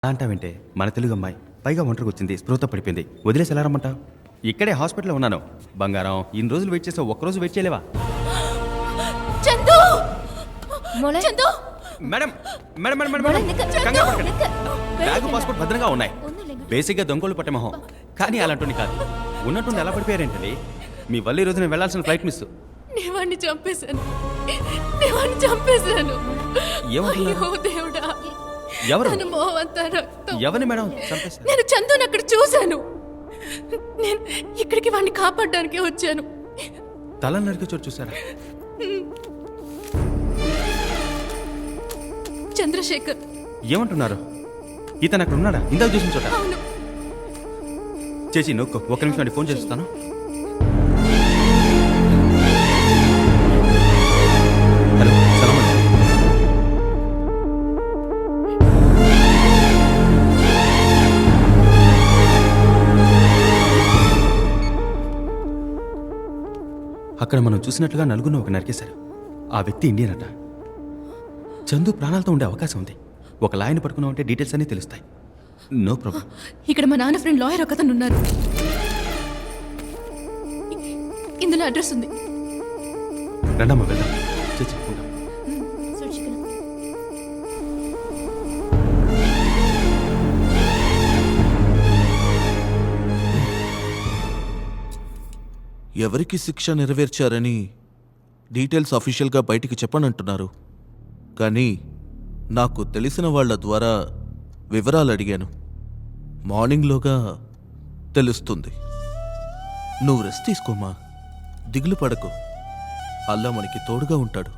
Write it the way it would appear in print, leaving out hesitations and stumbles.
అంటావంటే మన తెలుగు అమ్మాయి పైగా ఒంటరికి వచ్చింది, స్పృహతో పడిపోయింది, వదిలేసి ఎలా రమ్మంటావు? ఇక్కడే హాస్పిటల్లో ఉన్నాను. బంగారం, ఇన్ని రోజులు వెయిట్ చేసావు, ఒక్కరోజు వెయిట్ చేయలేవా? Chandu Chandu madam madam madam madam కంగారు పడకండి. బ్యాగు పాస్పోర్ట్ భద్రంగా ఉన్నాయి. బేసిక్గా దొంగలు పట్టే మొహం, కానీ అలాంటి కాదు. ఉన్నట్టుండి ఎలా పడిపోయారేంటండి? మీ వల్ల ఈ రోజు నేను వెళ్ళాల్సిన ఫ్లైట్ మిస్. నేవాణ్ణి చంపేశాను. అయ్యో దేవుడా, ఎవరు? తన మొహం అంతా రక్తం. ఎవరిని మేడం చంపేశారు? నేను చందుని అక్కడ చూశాను. నేను ఇక్కడికి వాడిని కాపాడడానికి వచ్చాను. తల నరికి చోటు చూసారా? చంద్రశేఖర్. ఏమంటున్నారు? ఇతను అక్కడ ఉన్నాడా? ఇందాక చూసిన చోట. అవును. చేసి నొక్కు, ఒక్క నిమిషం అండి, ఫోన్ చేస్తాను. హలో, సలాం అండి. అక్కడ మనం చూసినట్లుగా నలుగురిని ఒక నరికేశారు. ఆ వ్యక్తి ఇండియన్ అట. చందు ప్రాణాలతో ఉండే అవకాశం ఉంది. ఒక లాయర్ని పట్టుకున్నామంటే డీటెయిల్స్ అన్నీ తెలుస్తాయి. No problem. ఇక్కడ మా నాన్న ఫ్రెండ్ లాయర్ ఒకతను ఉన్నారు. ఇందులో అడ్రస్ ఉంది. రండమ్మా, వెళ్దాం. చెప్పుకుంటాం. ఎవరికి శిక్ష నెరవేర్చారని డీటెయిల్స్ అఫీషియల్గా బయటికి చెప్పనంటున్నారు. కానీ నాకు తెలిసిన వాళ్ళ ద్వారా వివరాలు అడిగాను. మార్నింగ్లోగా తెలుస్తుంది. నువ్వు రెస్ట్ తీసుకోమా, దిగులు పడకు. అల్లా మనకి తోడుగా ఉంటాడు.